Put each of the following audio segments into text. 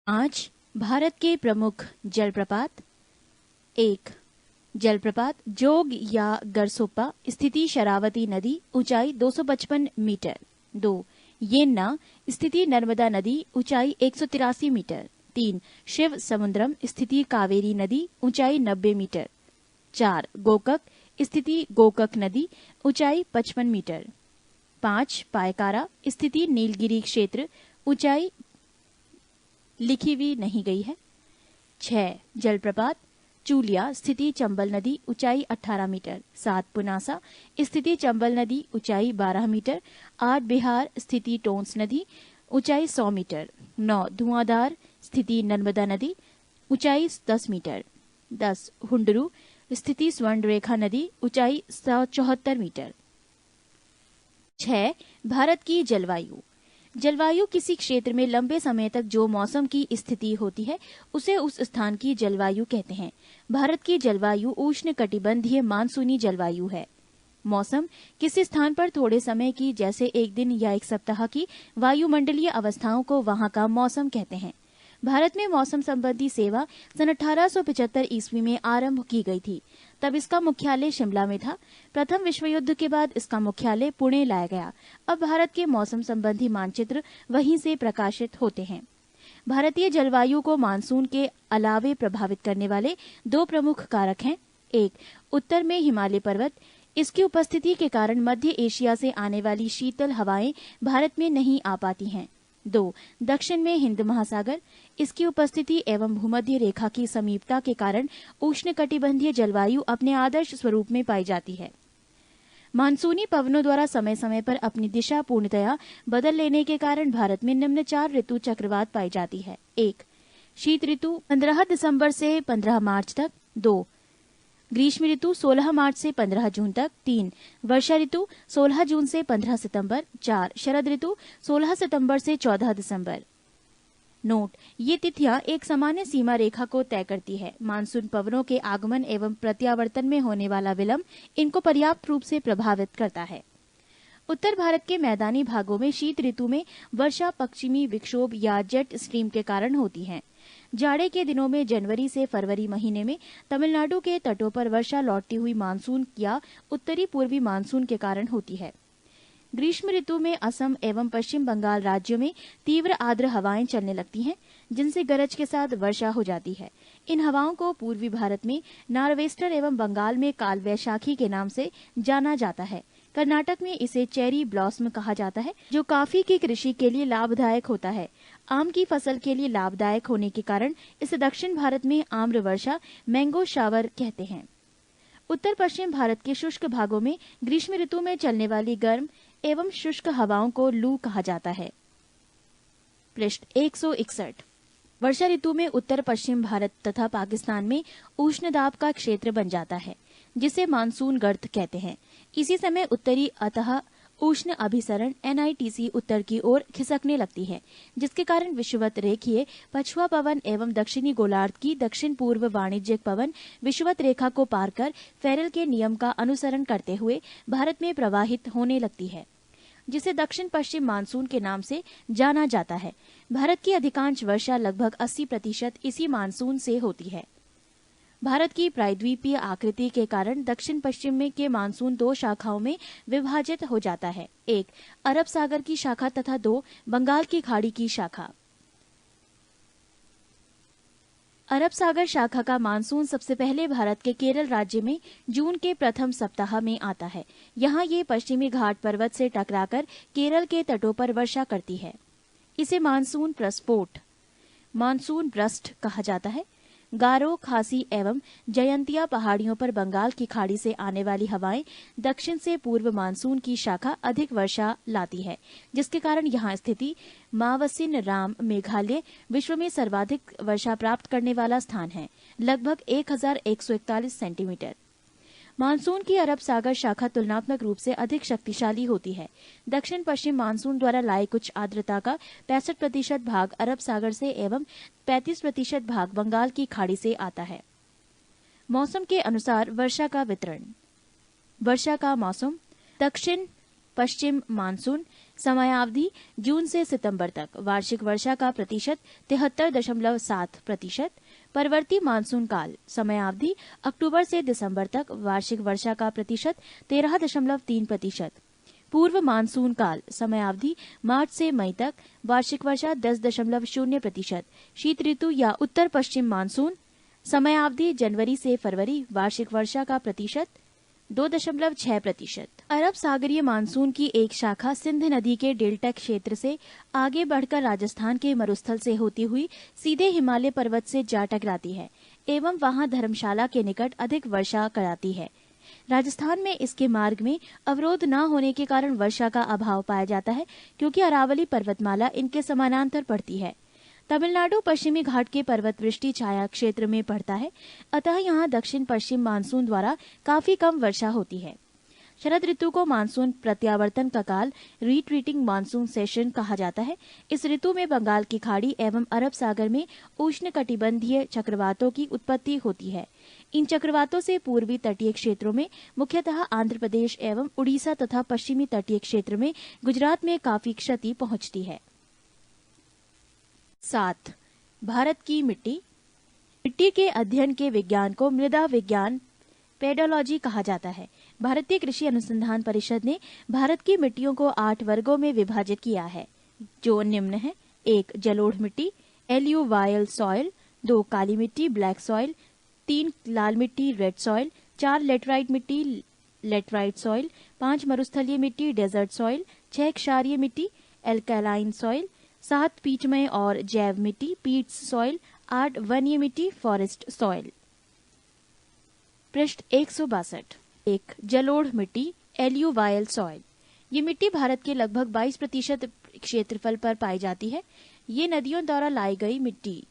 आज भारत के प्रमुख जलप्रपात। 1. जलप्रपात जोग या गरसोप्पा, स्थिति शरावती नदी, ऊंचाई 255 मीटर। 2. येन्ना, स्थिति नर्मदा नदी, ऊंचाई 183 मीटर। 3. शिव समुद्रम, स्थिति कावेरी नदी, ऊंचाई 90 मीटर। 4. गोकक, स्थिति गोकक नदी, ऊंचाई 55 मीटर। 5. पायकारा, स्थिति नीलगिरी क्षेत्र, ऊंचाई लिखी हुई नहीं गई है। 6. जलप्रपात चूलिया, स्थिति चंबल नदी, ऊंचाई 18 मीटर। 7. पुनासा, स्थिति चंबल नदी, ऊंचाई 12 मीटर। 8. बिहार, स्थिति टोंस नदी, ऊंचाई 100 मीटर। 9. धुआंधार, स्थिति नर्मदा नदी, ऊंचाई 10 मीटर। 10. हुंडरू, स्थिति स्वर्ण रेखा नदी, ऊंचाई 174 मीटर। 6. भारत की जलवायु। जलवायु किसी क्षेत्र में लंबे समय तक जो मौसम की स्थिति होती है उसे उस स्थान की जलवायु कहते हैं। भारत की जलवायु उष्णकटिबंधीय मानसूनी जलवायु है। मौसम किसी स्थान पर थोड़े समय की, जैसे एक दिन या एक सप्ताह की वायुमंडलीय अवस्थाओं को वहां का मौसम कहते हैं। भारत में मौसम संबंधी सेवा सन 1875 ईस्वी में आरंभ की गई थी। तब इसका मुख्यालय शिमला में था। प्रथम विश्व युद्ध के बाद इसका मुख्यालय पुणे लाया गया। अब भारत के मौसम संबंधी मानचित्र वहीं से प्रकाशित होते हैं। भारतीय जलवायु को मानसून के अलावे प्रभावित करने वाले दो प्रमुख कारक हैं। 1. उत्तर में हिमालय पर्वत, इसकी उपस्थिति के कारण मध्य एशिया से आने वाली शीतल हवाएं भारत में नहीं आ पाती हैं। 2. दक्षिण में हिंद महासागर, इसकी उपस्थिति एवं भूमध्य रेखा की समीपता के कारण उष्णकटिबंधीय जलवायु अपने आदर्श स्वरूप में पाई जाती है। मानसूनी पवनों द्वारा समय समय पर अपनी दिशा पूर्णतया बदल लेने के कारण भारत में निम्न 4 ऋतु चक्रवात पाई जाती है। 1. शीत ऋतु 15 दिसंबर से 15 मार्च तक। 2. ग्रीष्म ऋतु 16 मार्च से 15 जून तक। 3. वर्षा ऋतु 16 जून से 15 सितंबर। 4. शरद ऋतु 16 सितंबर से 14 दिसंबर। नोट: ये तिथियां एक सामान्य सीमा रेखा को तय करती है। मानसून पवनों के आगमन एवं प्रत्यावर्तन में होने वाला विलंब इनको पर्याप्त रूप से प्रभावित करता है। उत्तर भारत के मैदानी भागों में शीत ऋतु में वर्षा पश्चिमी विक्षोभ या जेट स्ट्रीम के कारण होती है। जाड़े के दिनों में जनवरी से फरवरी महीने में तमिलनाडु के तटों पर वर्षा लौटती हुई मानसून या उत्तरी पूर्वी मानसून के कारण होती है। ग्रीष्म ऋतु में असम एवं पश्चिम बंगाल राज्यों में तीव्र आर्द्र हवाएं चलने लगती हैं, जिनसे गरज के साथ वर्षा हो जाती है। इन हवाओं को पूर्वी भारत में नॉर्वेस्टर एवं बंगाल में काल वैशाखी के नाम से जाना जाता है। कर्नाटक में इसे चेरी ब्लॉसम कहा जाता है, जो कॉफी की कृषि के लिए लाभदायक होता है। आम की फसल के लिए लाभदायक होने के कारण इसे दक्षिण भारत में आम्र वर्षा, मैंगो शावर कहते हैं। उत्तर पश्चिम भारत के शुष्क भागों में ग्रीष्म ऋतु में चलने वाली गर्म एवं शुष्क हवाओं को लू कहा जाता है। पृष्ठ 161। वर्षा ऋतु में उत्तर पश्चिम भारत तथा पाकिस्तान में उष्ण दाब का क्षेत्र बन जाता है, जिसे मानसून गर्त कहते हैं। इसी समय उत्तरी अतः उष्ण अभिसरण NITC उत्तर की ओर खिसकने लगती है, जिसके कारण विषुवत रेखीय पछुआ पवन एवं दक्षिणी गोलार्ध की दक्षिण पूर्व वाणिज्यिक पवन विषुवत रेखा को पार कर फेरल के नियम का अनुसरण करते हुए भारत में प्रवाहित होने लगती है, जिसे दक्षिण पश्चिम मानसून के नाम से जाना जाता है। भारत की अधिकांश वर्षा लगभग 80% इसी मानसून से होती है। भारत की प्रायद्वीपीय आकृति के कारण दक्षिण पश्चिम में के मानसून 2 शाखाओं में विभाजित हो जाता है। 1. अरब सागर की शाखा तथा 2. बंगाल की खाड़ी की शाखा। अरब सागर शाखा का मानसून सबसे पहले भारत के केरल राज्य में जून के प्रथम सप्ताह में आता है। यहाँ ये पश्चिमी घाट पर्वत से टकराकर केरल के तटों पर वर्षा करती है। इसे मानसून प्रस्फोट, मानसून ब्रस्ट कहा जाता है। गारो, खासी एवं जयंतिया पहाड़ियों पर बंगाल की खाड़ी से आने वाली हवाएं दक्षिण से पूर्व मानसून की शाखा अधिक वर्षा लाती है, जिसके कारण यहाँ स्थिति मावसिन राम मेघालय विश्व में सर्वाधिक वर्षा प्राप्त करने वाला स्थान है, लगभग 1141 सेंटीमीटर। मानसून की अरब सागर शाखा तुलनात्मक रूप से अधिक शक्तिशाली होती है। दक्षिण पश्चिम मानसून द्वारा लाए कुछ आर्द्रता का 65% भाग अरब सागर से एवं 35% भाग बंगाल की खाड़ी से आता है। मौसम के अनुसार वर्षा का वितरण। वर्षा का मौसम: दक्षिण पश्चिम मानसून समयावधि जून से सितंबर तक। वार्षिक वर्षा का प्रतिशत 73.7%। परवर्ती मानसून काल। समयावधि अक्टूबर से दिसंबर तक। वार्षिक वर्षा का प्रतिशत 13.3%। पूर्व मानसून काल। समयावधि मार्च से मई तक। वार्षिक वर्षा 10.0%। शीत ऋतु या उत्तर पश्चिम मानसून। समयावधि जनवरी से फरवरी। वार्षिक वर्षा का प्रतिशत 2.6%। अरब सागरीय मानसून की एक शाखा सिंध नदी के डेल्टा क्षेत्र से आगे बढ़कर राजस्थान के मरुस्थल से होती हुई सीधे हिमालय पर्वत से जा टकराती है एवं वहां धर्मशाला के निकट अधिक वर्षा कराती है। राजस्थान में इसके मार्ग में अवरोध न होने के कारण वर्षा का अभाव पाया जाता है, क्योंकि अरावली पर्वतमाला इनके समानांतर पड़ती है। तमिलनाडु पश्चिमी घाट के पर्वत वृष्टि छाया क्षेत्र में पड़ता है, अतः यहाँ दक्षिण पश्चिम मानसून द्वारा काफी कम वर्षा होती है। शरद ऋतु को मानसून प्रत्यावर्तन का काल, रिट्रीटिंग मानसून सेशन कहा जाता है। इस ऋतु में बंगाल की खाड़ी एवं अरब सागर में उष्णकटिबंधीय चक्रवातों की उत्पत्ति होती है। इन चक्रवातों से पूर्वी तटीय क्षेत्रों में, मुख्यतः आंध्र प्रदेश एवं उड़ीसा तथा पश्चिमी तटीय क्षेत्र में गुजरात में काफी क्षति पहुंचती है। 7. भारत की मिट्टी। मिट्टी के अध्ययन के विज्ञान को मृदा विज्ञान पेडोलॉजी कहा जाता है। भारतीय कृषि अनुसंधान परिषद ने भारत की मिट्टियों को 8 वर्गों में विभाजित किया है, जो निम्न है। 1. जलोढ़ मिट्टी एल्यूवायल सॉइल। 2. काली मिट्टी ब्लैक सॉइल। 3. लाल मिट्टी रेड सॉइल। 4. लेटराइट मिट्टी लेटराइट सॉइल। 5. मरुस्थलीय मिट्टी डेजर्ट सॉइल। 6. क्षारीय मिट्टी एल्कलाइन सॉइल। 7. पीचमय और जैव मिट्टी पीट्स सॉइल। 8. वन्य मिट्टी फॉरेस्ट सॉइल। पृष्ठ 162। 1. जलोढ़ मिट्टी एल्यूवायल सॉइल। ये मिट्टी भारत के लगभग 22% क्षेत्रफल पर पाई जाती है। ये नदियों द्वारा लाई गई मिट्टी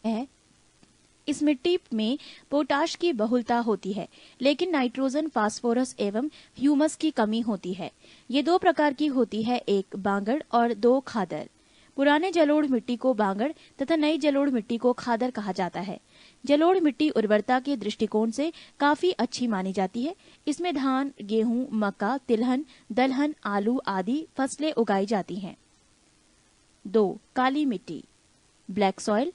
है। इस मिट्टी में पोटाश की बहुलता होती है, लेकिन नाइट्रोजन, फास्फोरस एवं ह्यूमस की कमी होती है। ये 2 प्रकार की होती है, एक बांगड़ और 2 खादर। पुराने जलोढ़ मिट्टी को बांगड़ तथा नई जलोढ़ मिट्टी को खादर कहा जाता है। जलोढ़ मिट्टी उर्वरता के दृष्टिकोण से काफी अच्छी मानी जाती है। इसमें धान, गेहूं, मक्का, तिलहन, दलहन, आलू आदि फसलें उगाई जाती हैं। 2. काली मिट्टी ब्लैक सॉइल।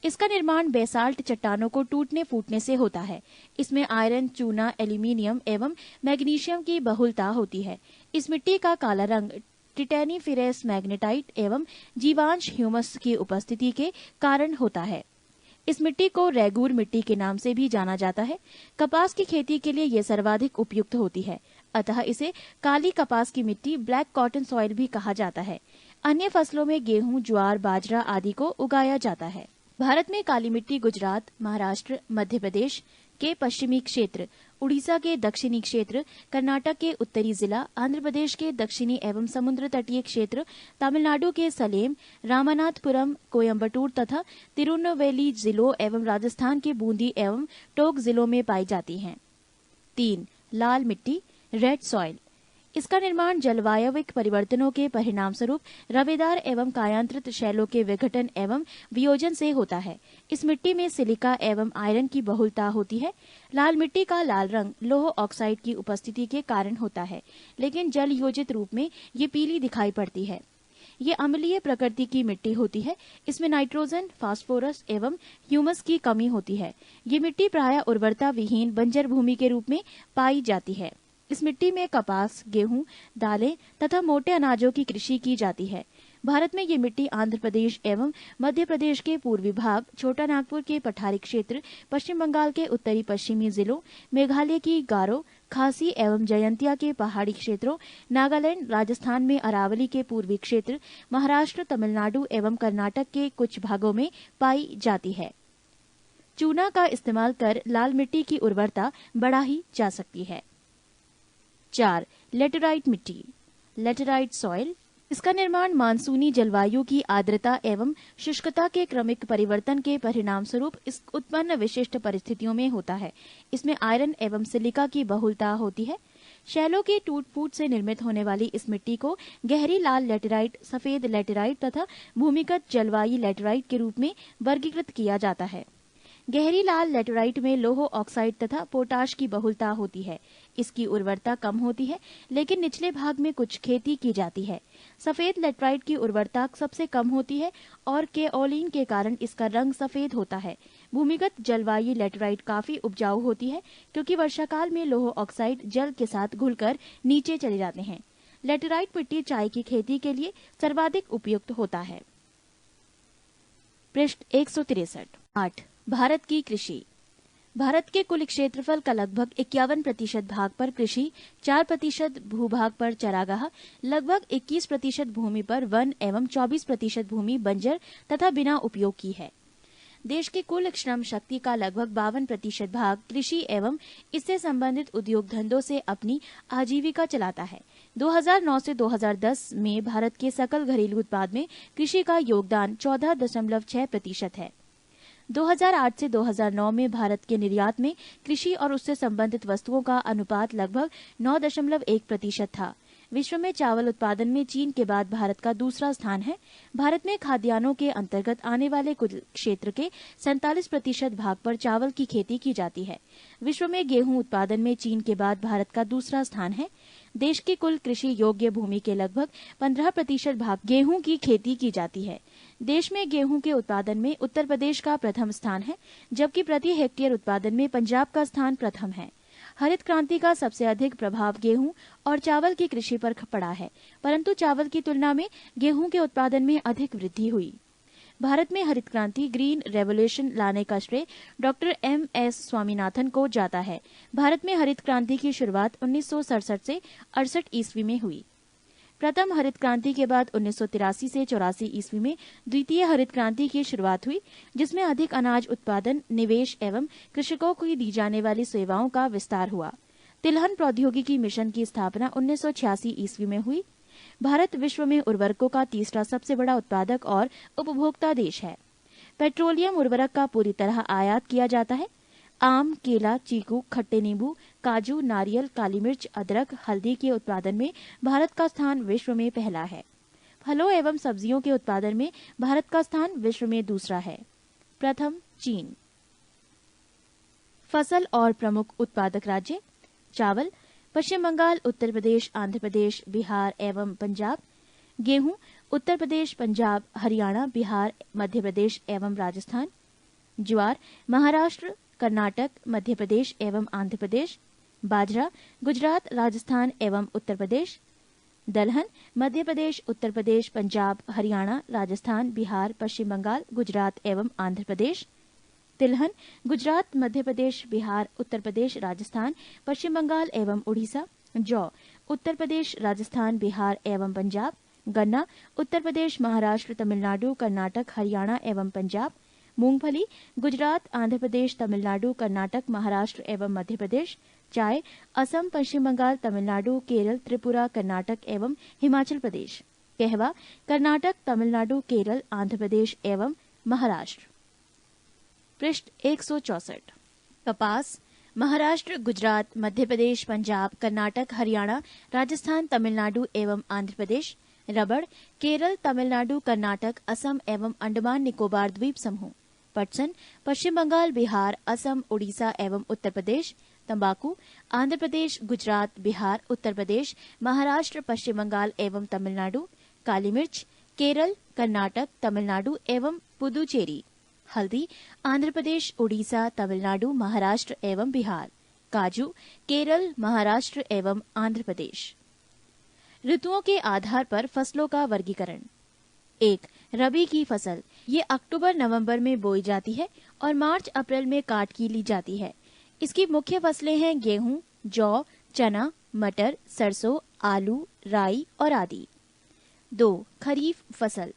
इसका निर्माण बेसाल्ट चट्टानों को टूटने फूटने से होता है। इसमें आयरन, चूना, एल्यूमिनियम एवं मैग्नीशियम की बहुलता होती है। इस मिट्टी का काला रंग टिटेनिफेरस मैग्नेटाइट एवं जीवांश ह्यूमस की उपस्थिति के कारण होता है। इस मिट्टी को रेगूर मिट्टी के नाम से भी जाना जाता है। कपास की खेती के लिए यह सर्वाधिक उपयुक्त होती है, अतः इसे काली कपास की मिट्टी ब्लैक कॉटन सॉइल भी कहा जाता है। अन्य फसलों में गेहूं, ज्वार, बाजरा आदि को उगाया जाता है। भारत में काली मिट्टी गुजरात, महाराष्ट्र, मध्य प्रदेश के पश्चिमी क्षेत्र, उड़ीसा के दक्षिणी क्षेत्र, कर्नाटक के उत्तरी जिला, आंध्र प्रदेश के दक्षिणी एवं समुद्र तटीय क्षेत्र, तमिलनाडु के सलेम, रामनाथपुरम, कोयम्बटूर तथा तिरुनेलवेली जिलों एवं राजस्थान के बूंदी एवं टोंक जिलों में पाई जाती हैं। 3. लाल मिट्टी रेड सॉइल। इसका निर्माण जलवायविक परिवर्तनों के परिणाम स्वरूप रवेदार एवं कायांतरित शैलों के विघटन एवं वियोजन से होता है। इस मिट्टी में सिलिका एवं आयरन की बहुलता होती है। लाल मिट्टी का लाल रंग लौह ऑक्साइड की उपस्थिति के कारण होता है, लेकिन जल योजित रूप में ये पीली दिखाई पड़ती है। ये अम्लीय प्रकृति की मिट्टी होती है। इसमें नाइट्रोजन, फास्फोरस एवं ह्यूमस की कमी होती है। ये मिट्टी प्रायः उर्वरता विहीन बंजर भूमि के रूप में पाई जाती है। इस मिट्टी में कपास, गेहूं, दालें तथा मोटे अनाजों की कृषि की जाती है। भारत में ये मिट्टी आंध्र प्रदेश एवं मध्य प्रदेश के पूर्वी भाग, छोटा नागपुर के पठारी क्षेत्र, पश्चिम बंगाल के उत्तरी पश्चिमी जिलों, मेघालय की गारो, खासी एवं जयंतिया के पहाड़ी क्षेत्रों, नागालैंड, राजस्थान में अरावली के पूर्वी क्षेत्र, महाराष्ट्र, तमिलनाडु एवं कर्नाटक के कुछ भागों में पाई जाती है। चूना का इस्तेमाल कर लाल मिट्टी की उर्वरता बढ़ाई जा सकती है। 4. लेटेराइट मिट्टी लेटेराइट सॉइल। इसका निर्माण मानसूनी जलवायु की आर्द्रता एवं शुष्कता के क्रमिक परिवर्तन के परिणाम स्वरूप इस उत्पन्न विशिष्ट परिस्थितियों में होता है। इसमें आयरन एवं सिलिका की बहुलता होती है। शैलों की टूट फूट से निर्मित होने वाली इस मिट्टी को गहरी लाल लेटेराइट, सफेद लेटेराइट तथा भूमिगत जलवायु लेटेराइट के रूप में वर्गीकृत किया जाता है। गहरी लाल लेटेराइट में लौह ऑक्साइड तथा पोटाश की बहुलता होती है। इसकी उर्वरता कम होती है, लेकिन निचले भाग में कुछ खेती की जाती है। सफेद लेटेराइट की उर्वरता सबसे कम होती है और केओलिन के कारण इसका रंग सफेद होता है। भूमिगत जलवायु लेटेराइट काफी उपजाऊ होती है, क्योंकि वर्षाकाल में लौह ऑक्साइड जल के साथ घुलकर नीचे चले जाते हैं। लेटेराइट मिट्टी चाय की खेती के लिए सर्वाधिक उपयुक्त होता है। पृष्ठ 163। 8। भारत की कृषि। भारत के कुल क्षेत्रफल का लगभग 51% भाग पर कृषि, 4% भूभाग पर चरागाह, लगभग 21% भूमि पर वन एवं 24% भूमि बंजर तथा बिना उपयोग की है। देश की कुल श्रम शक्ति का लगभग 52% भाग कृषि एवं इससे संबंधित उद्योग धंधों से अपनी आजीविका चलाता है। 2009 से 2010 में भारत के सकल घरेलू उत्पाद में कृषि का योगदान 14.6% है। 2008 से 2009 में भारत के निर्यात में कृषि और उससे संबंधित वस्तुओं का अनुपात लगभग 9.1% था। विश्व में चावल उत्पादन में चीन के बाद भारत का दूसरा स्थान है। भारत में खाद्यान्नों के अंतर्गत आने वाले कुल क्षेत्र के 47% भाग पर चावल की खेती की जाती है। विश्व में गेहूं उत्पादन में चीन के बाद भारत का दूसरा स्थान है। देश की कुल कृषि योग्य भूमि के लगभग 15% भाग गेहूं की खेती की जाती है। देश में गेहूं के उत्पादन में उत्तर प्रदेश का प्रथम स्थान है, जबकि प्रति हेक्टेयर उत्पादन में पंजाब का स्थान प्रथम है। हरित क्रांति का सबसे अधिक प्रभाव गेहूं और चावल की कृषि पर पड़ा है, परंतु चावल की तुलना में गेहूं के उत्पादन में अधिक वृद्धि हुई। भारत में हरित क्रांति ग्रीन रेवोल्यूशन लाने का श्रेय डॉक्टर M.S. स्वामीनाथन को जाता है। भारत में हरित क्रांति की शुरुआत 1967 से 68 ईस्वी में हुई। प्रथम हरित क्रांति के बाद 1983 से 84 ईस्वी में द्वितीय हरित क्रांति की शुरुआत हुई, जिसमें अधिक अनाज उत्पादन, निवेश एवं कृषकों को दी जाने वाली सेवाओं का विस्तार हुआ। तिलहन प्रौद्योगिकी मिशन की स्थापना 1986 ईस्वी में हुई। भारत विश्व में उर्वरकों का तीसरा सबसे बड़ा उत्पादक और उपभोक्ता देश है। पेट्रोलियम उर्वरक का पूरी तरह आयात किया जाता है। आम, केला, चीकू, खट्टे नींबू, काजू, नारियल, काली मिर्च, अदरक, हल्दी के उत्पादन में भारत का स्थान विश्व में पहला है। फलों एवं सब्जियों के उत्पादन में भारत का स्थान विश्व में दूसरा है। प्रथम चीन। फसल और प्रमुख उत्पादक राज्य। चावल पश्चिम बंगाल, उत्तर प्रदेश, आंध्र प्रदेश, बिहार एवं पंजाब। गेहूं उत्तर प्रदेश, पंजाब, हरियाणा, बिहार, मध्य प्रदेश एवं राजस्थान। ज्वार महाराष्ट्र, कर्नाटक, मध्य प्रदेश एवं आंध्र प्रदेश। बाजरा गुजरात, राजस्थान एवं उत्तर प्रदेश। दलहन मध्य प्रदेश, उत्तर प्रदेश, पंजाब, हरियाणा, राजस्थान, बिहार, पश्चिम बंगाल, गुजरात एवं आंध्र प्रदेश। तिलहन गुजरात, मध्य प्रदेश, बिहार, उत्तर प्रदेश, राजस्थान, पश्चिम बंगाल एवं उड़ीसा। जौ उत्तर प्रदेश, राजस्थान, बिहार एवं पंजाब। गन्ना उत्तर प्रदेश, महाराष्ट्र, तमिलनाडु, कर्नाटक, हरियाणा एवं पंजाब। मूंगफली गुजरात, आंध्र प्रदेश, तमिलनाडु, कर्नाटक, महाराष्ट्र एवं मध्य प्रदेश। चाय असम, पश्चिम बंगाल, तमिलनाडु, केरल, त्रिपुरा, कर्नाटक एवं हिमाचल प्रदेश। कहवा कर्नाटक, तमिलनाडु, केरल, आंध्र प्रदेश एवं महाराष्ट्र। पृष्ठ 164। कपास महाराष्ट्र, गुजरात, मध्य प्रदेश, पंजाब, कर्नाटक, हरियाणा, राजस्थान, तमिलनाडु एवं आंध्र प्रदेश। रबड़ केरल, तमिलनाडु, कर्नाटक, असम एवं अंडमान निकोबार द्वीप समूह। पटसन पश्चिम बंगाल, बिहार, असम, उड़ीसा एवं उत्तर प्रदेश। तंबाकू आंध्र प्रदेश, गुजरात, बिहार, उत्तर प्रदेश, महाराष्ट्र, पश्चिम बंगाल एवं तमिलनाडु। काली मिर्च केरल, कर्नाटक, तमिलनाडु एवं पुदुचेरी। हल्दी आंध्र प्रदेश, उड़ीसा, तमिलनाडु, महाराष्ट्र एवं बिहार। काजू केरल, महाराष्ट्र एवं आंध्र प्रदेश। ऋतुओं के आधार पर फसलों का वर्गीकरण। 1. रबी की फसल। ये अक्टूबर नवंबर में बोई जाती है और मार्च अप्रैल में काट की ली जाती है। इसकी मुख्य फसलें हैं गेहूं, जौ, चना, मटर, सरसों, आलू, राई और आदि। 2. खरीफ फसल।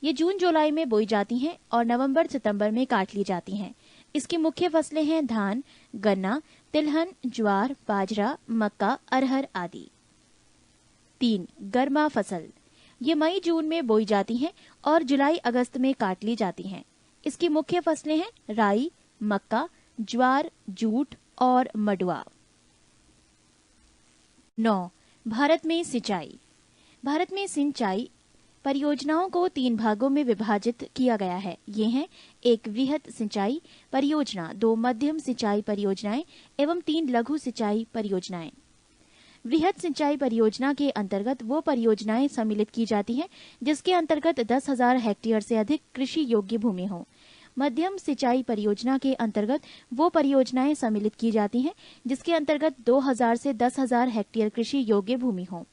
ये जून जुलाई में बोई जाती हैं और नवंबर सितंबर में काट ली जाती हैं। इसकी मुख्य फसलें हैं धान, गन्ना, तिलहन, ज्वार, बाजरा, मक्का, अरहर आदि। 3. गर्मा फसल। ये मई जून में बोई जाती हैं और जुलाई अगस्त में काट ली जाती हैं। इसकी मुख्य फसलें हैं राई, मक्का, ज्वार, जूट और मडुआ। 9. भारत में सिंचाई। भारत में सिंचाई परियोजनाओं को 3 भागों में विभाजित किया गया है। ये हैं 1 वृहद सिंचाई परियोजना, 2 मध्यम सिंचाई परियोजनाएं एवं 3 लघु सिंचाई परियोजनाएं। वृहद सिंचाई परियोजना के अंतर्गत वो परियोजनाएं सम्मिलित की जाती हैं जिसके अंतर्गत 10,000 हेक्टेयर से अधिक कृषि योग्य भूमि हो। मध्यम सिंचाई परियोजना के अंतर्गत वो परियोजनाएं सम्मिलित की जाती हैं जिसके अंतर्गत 2,000 से 10,000 हेक्टेयर कृषि योग्य भूमि हो।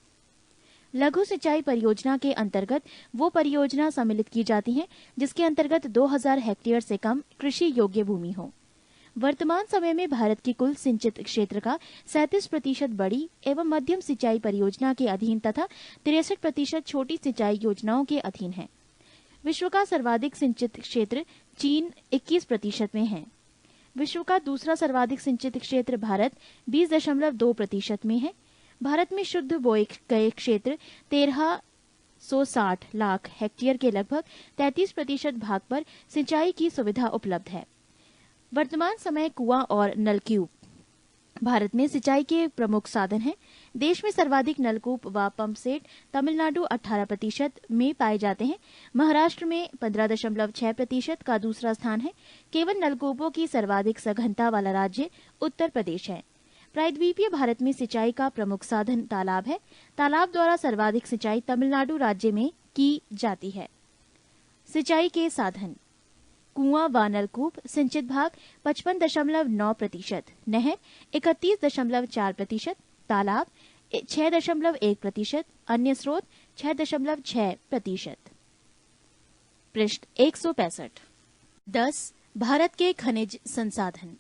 लघु सिंचाई परियोजना के अंतर्गत वो परियोजना सम्मिलित की जाती हैं जिसके अंतर्गत 2,000 हेक्टेयर से कम कृषि योग्य भूमि हो। वर्तमान समय में भारत की कुल सिंचित क्षेत्र का 37% बड़ी एवं मध्यम सिंचाई परियोजना के अधीन तथा 63% छोटी सिंचाई योजनाओं के अधीन है। विश्व का सर्वाधिक सिंचित क्षेत्र चीन 21% में है। विश्व का दूसरा सर्वाधिक सिंचित क्षेत्र भारत 20.2% में है। भारत में शुद्ध बोए गए क्षेत्र 1360 लाख हेक्टेयर के लगभग 33% भाग पर सिंचाई की सुविधा उपलब्ध है। वर्तमान समय कुआं और नलकूप भारत में सिंचाई के प्रमुख साधन हैं। देश में सर्वाधिक नलकूप व पंप सेट तमिलनाडु 18% में पाए जाते हैं। महाराष्ट्र में 15.6% का दूसरा स्थान है। केवल नलकूपों की सर्वाधिक सघनता वाला राज्य उत्तर प्रदेश है। प्रायद्वीपीय भारत में सिंचाई का प्रमुख साधन तालाब है। तालाब द्वारा सर्वाधिक सिंचाई तमिलनाडु राज्य में की जाती है। सिंचाई के साधन: कुआं व नलकूप सिंचित भाग 55.9%, नहर 31.4%, तालाब 6.1%, अन्य स्रोत 6.6%। पृष्ठ 165। 10. भारत के खनिज संसाधन।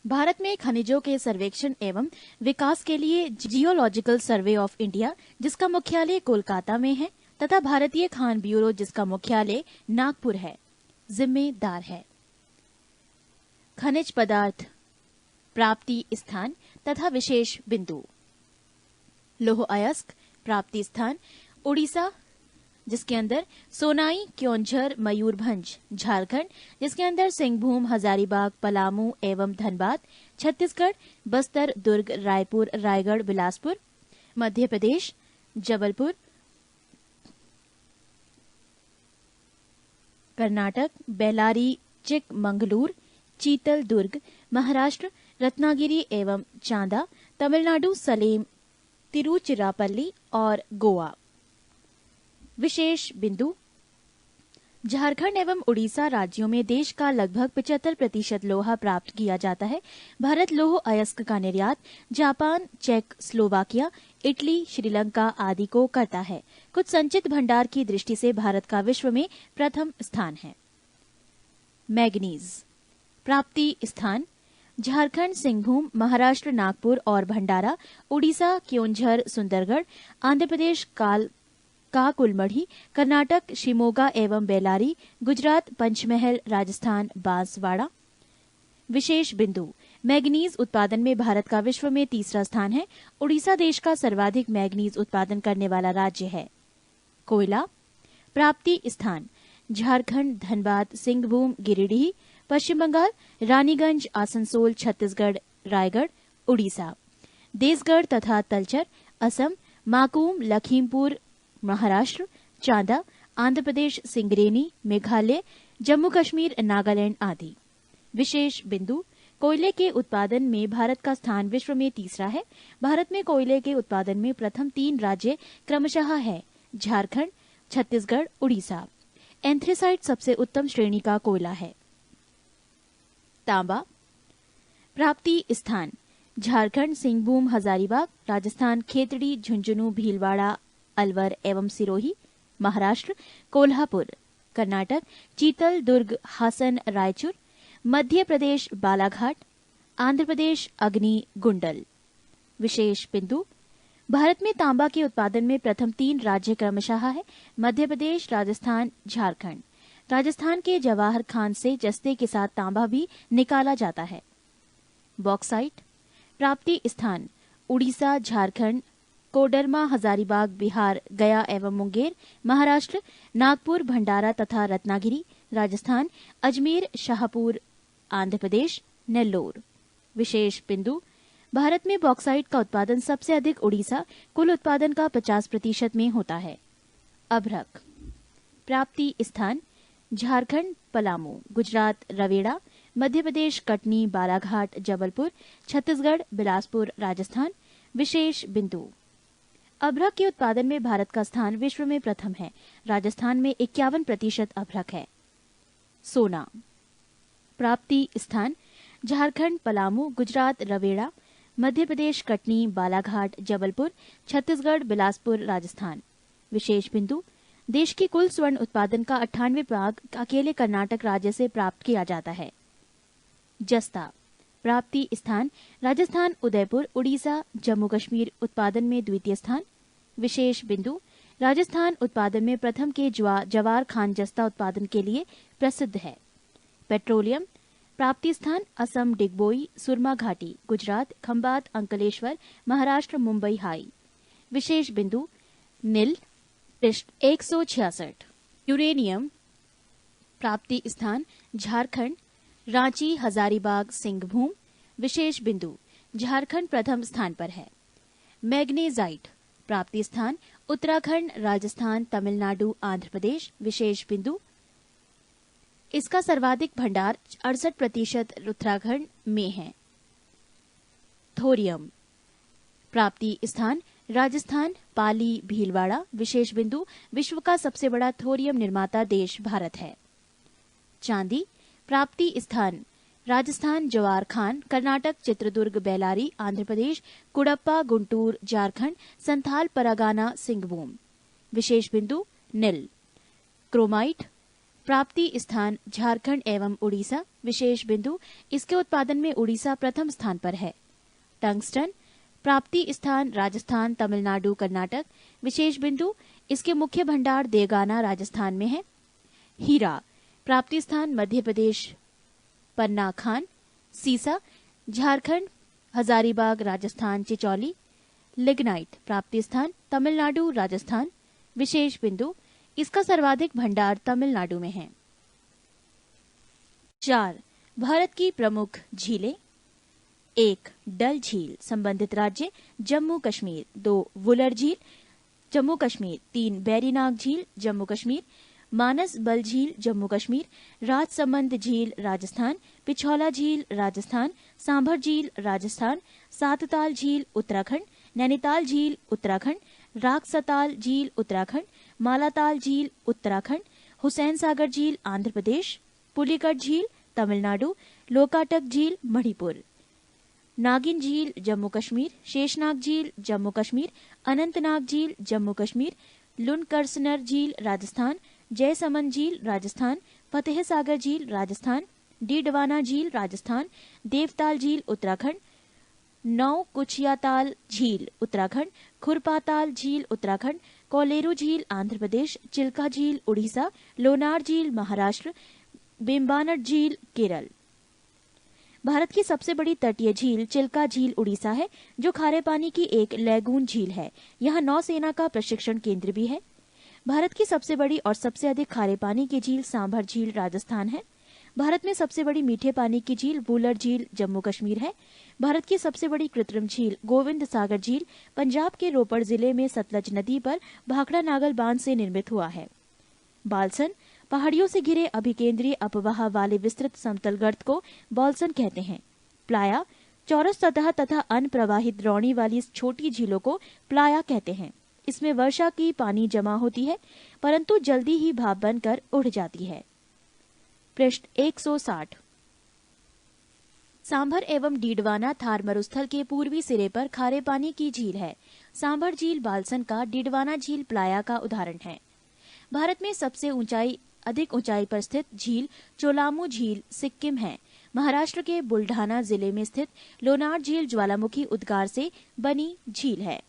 भारत में खनिजों के सर्वेक्षण एवं विकास के लिए जियोलॉजिकल सर्वे ऑफ इंडिया, जिसका मुख्यालय कोलकाता में है, तथा भारतीय खान ब्यूरो, जिसका मुख्यालय नागपुर है, जिम्मेदार है। खनिज पदार्थ प्राप्ति स्थान तथा विशेष बिंदु: लौह अयस्क प्राप्ति स्थान उड़ीसा, जिसके अंदर सोनाई, क्योंझर, मयूरभंज, झारखंड, जिसके अंदर सिंहभूम, हजारीबाग, पलामू एवं धनबाद, छत्तीसगढ़, बस्तर, दुर्ग, रायपुर, रायगढ़, बिलासपुर, मध्य प्रदेश, जबलपुर, कर्नाटक, बेलारी, चिकमंगलूर, चीतल, दुर्ग, महाराष्ट्र, रत्नागिरी एवं चांदा, तमिलनाडु, सलेम, तिरुचिरापल्ली और गोवा। विशेष बिंदु: झारखंड एवं उड़ीसा राज्यों में देश का लगभग 75% लोहा प्राप्त किया जाता है। भारत लौह अयस्क का निर्यात जापान, चेक, स्लोवाकिया, इटली, श्रीलंका आदि को करता है। कुछ संचित भंडार की दृष्टि से भारत का विश्व में प्रथम स्थान है। मैग्नीज प्राप्ति स्थान: झारखंड, सिंहभूम, महाराष्ट्र, नागपुर और भंडारा, उड़ीसा, क्योंझर, सुंदरगढ़, आंध्र प्रदेश, काकुलमढ़ी, कर्नाटक, शिमोगा एवं बेलारी, गुजरात, पंचमहल, राजस्थान, बांसवाड़ा। विशेष बिंदु: मैग्नीज उत्पादन में भारत का विश्व में तीसरा स्थान है। उड़ीसा देश का सर्वाधिक मैग्नीज उत्पादन करने वाला राज्य है। कोयला प्राप्ति स्थान: झारखंड, धनबाद, सिंहभूम, गिरिडीह, पश्चिम बंगाल, रानीगंज, आसनसोल, छत्तीसगढ़, रायगढ़, उड़ीसा। देसगढ़ तथा तलचर, असम, माकूम, लखीमपुर, महाराष्ट्र, चांदा, आंध्र प्रदेश, सिंगरेनी, मेघालय, जम्मू कश्मीर, नागालैंड आदि। विशेष बिंदु: कोयले के उत्पादन में भारत का स्थान विश्व में तीसरा है। भारत में कोयले के उत्पादन में प्रथम 3 राज्य क्रमशः है झारखंड, छत्तीसगढ़, उड़ीसा। एंथ्रेसाइट सबसे उत्तम श्रेणी का कोयला है। तांबा प्राप्ति स्थान: झारखंड, सिंहभूम, हजारीबाग, राजस्थान, खेतड़ी, झुंझुनू, भीलवाड़ा, अलवर एवं सिरोही, महाराष्ट्र, कोल्हापुर, कर्नाटक, चीतल, दुर्ग, हासन, रायचूर, मध्य प्रदेश, बालाघाट, आंध्र प्रदेश, अग्नि, गुंडल। विशेष बिंदु: भारत में तांबा के उत्पादन में प्रथम 3 राज्य क्रमशः है मध्य प्रदेश, राजस्थान, झारखंड। राजस्थान के जवाहर खान से जस्ते के साथ तांबा भी निकाला जाता है। बॉक्साइट प्राप्ति स्थान: उड़ीसा, झारखंड, कोडरमा, हजारीबाग, बिहार, गया एवं मुंगेर, महाराष्ट्र, नागपुर, भंडारा तथा रत्नागिरी, राजस्थान, अजमेर, शाहपुर, आंध्र प्रदेश, नेल्लोर। विशेष बिंदु: भारत में बॉक्साइट का उत्पादन सबसे अधिक उड़ीसा, कुल उत्पादन का 50% में होता है। अभ्रक। प्राप्ति स्थान झारखंड पलामू, गुजरात रवेड़ा, मध्य प्रदेश कटनी बालाघाट जबलपुर, छत्तीसगढ़ बिलासपुर राजस्थान। विशेष बिंदु अभ्रक के उत्पादन में भारत का स्थान विश्व में प्रथम है। राजस्थान में 51% अभ्रक है। सोना। प्राप्ति स्थान झारखंड पलामू, गुजरात रवेड़ा, मध्य प्रदेश कटनी बालाघाट जबलपुर, छत्तीसगढ़ बिलासपुर राजस्थान। विशेष बिंदु देश की कुल स्वर्ण उत्पादन का 98% अकेले कर्नाटक राज्य से प्राप्त किया जाता है। जस्ता। प्राप्ति स्थान राजस्थान उदयपुर, उड़ीसा, जम्मू कश्मीर उत्पादन में द्वितीय स्थान। विशेष बिंदु राजस्थान उत्पादन में प्रथम के जवार खान जस्ता उत्पादन के लिए प्रसिद्ध है। पेट्रोलियम। प्राप्ति स्थान असम डिगबोई, सुरमा घाटी, गुजरात खंबात, अंकलेश्वर, महाराष्ट्र मुंबई हाई। विशेष बिंदु नील। पृष्ठ 166। यूरेनियम। प्राप्ति स्थान झारखंड, रांची, हजारीबाग, सिंहभूम। विशेष बिंदु झारखंड प्रथम स्थान पर है। मैग्नेजाइट। प्राप्ति स्थान उत्तराखंड, राजस्थान, तमिलनाडु, आंध्र प्रदेश। विशेष बिंदु इसका सर्वाधिक भंडार 68% उत्तराखंड में है। थोरियम। प्राप्ति स्थान राजस्थान, पाली, भीलवाड़ा। विशेष बिंदु विश्व का सबसे बड़ा थोरियम निर्माता देश भारत है। चांदी। प्राप्ति स्थान राजस्थान, जवार खान, कर्नाटक, चित्रदुर्ग, बेलारी, आंध्र प्रदेश, कुडप्पा, गुंटूर, झारखंड, संथाल परगाना, सिंहभूम। विशेष बिंदु नील। क्रोमाइट। प्राप्ति स्थान झारखंड एवं उड़ीसा। विशेष बिंदु इसके उत्पादन में उड़ीसा प्रथम स्थान पर है। टंगस्टन। प्राप्ति स्थान राजस्थान, तमिलनाडु, कर्नाटक। विशेष बिंदु इसके मुख्य भंडार देगाना राजस्थान में है। हीरा। प्राप्ति स्थान मध्य प्रदेश, पन्ना खान। सीसा। झारखंड, हजारीबाग, राजस्थान, चिचौली। लिग्नाइट। प्राप्ति स्थान तमिलनाडु, राजस्थान। विशेष बिंदु इसका सर्वाधिक भंडार तमिलनाडु में है। 4. भारत की प्रमुख झीलें। 1. डल झील, संबंधित राज्य जम्मू कश्मीर। 2. वुलर झील, जम्मू कश्मीर। 3. बैरीनाग झील, जम्मू कश्मीर। मानस बल झील, जम्मू कश्मीर। राजसमंद झील, राजस्थान। पिछौला झील, राजस्थान। सांभर झील, राजस्थान। सातताल झील, उत्तराखंड। नैनीताल झील, उत्तराखंड। राक्सताल झील, उत्तराखंड। मालाताल झील, उत्तराखंड। हुसैन सागर झील, आंध्र प्रदेश। पुलिकट झील, तमिलनाडु। लोकाटक झील, मणिपुर। नागिन झील, जम्मू कश्मीर। शेषनाग झील, जम्मू कश्मीर। अनंतनाग झील, जम्मू कश्मीर। लुनकरसनर झील, राजस्थान। जयसमंद झील, राजस्थान। फतेह सागर झील, राजस्थान। डीडवाना झील, राजस्थान। देवताल झील, उत्तराखंड। नौ कुचियाताल झील, उत्तराखंड। खुरपाताल झील, उत्तराखंड। कोलेरू झील, आंध्र प्रदेश। चिल्का झील, उड़ीसा। लोनार झील, महाराष्ट्र। बेम्बानट झील, केरल। भारत की सबसे बड़ी तटीय झील चिल्का झील उड़ीसा है, जो खारे पानी की एक लैगून झील है। यहाँ नौसेना का प्रशिक्षण केंद्र भी है। भारत की सबसे बड़ी और सबसे अधिक खारे पानी की झील सांभर झील, राजस्थान है। भारत में सबसे बड़ी मीठे पानी की झील वुलर झील, जम्मू कश्मीर है। भारत की सबसे बड़ी कृत्रिम झील गोविंद सागर झील पंजाब के रोपड़ जिले में सतलज नदी पर भाखड़ा नागल बांध से निर्मित हुआ है। बालसन, पहाड़ियों से घिरे अभिकेंद्रीय अपवाह वाले विस्तृत समतल गर्त को बालसन कहते हैं। प्लाया, चौरस सतह तथा अनप्रवाहित द्रोणी वाली इस छोटी झीलों को प्लाया कहते हैं। इसमें वर्षा की पानी जमा होती है, परंतु जल्दी ही भाप बनकर उड़ जाती है। पृष्ठ 160। सांभर एवं डीडवाना थार मरुस्थल के पूर्वी सिरे पर खारे पानी की झील है। सांभर झील बालसन का, डीडवाना झील प्लाया का उदाहरण है। भारत में सबसे अधिक ऊंचाई पर स्थित झील चोलामू झील, सिक्किम है। महाराष्ट्र के बुल्ढाना जिले में स्थित लोनार झील ज्वालामुखी उद्गार से बनी झील है।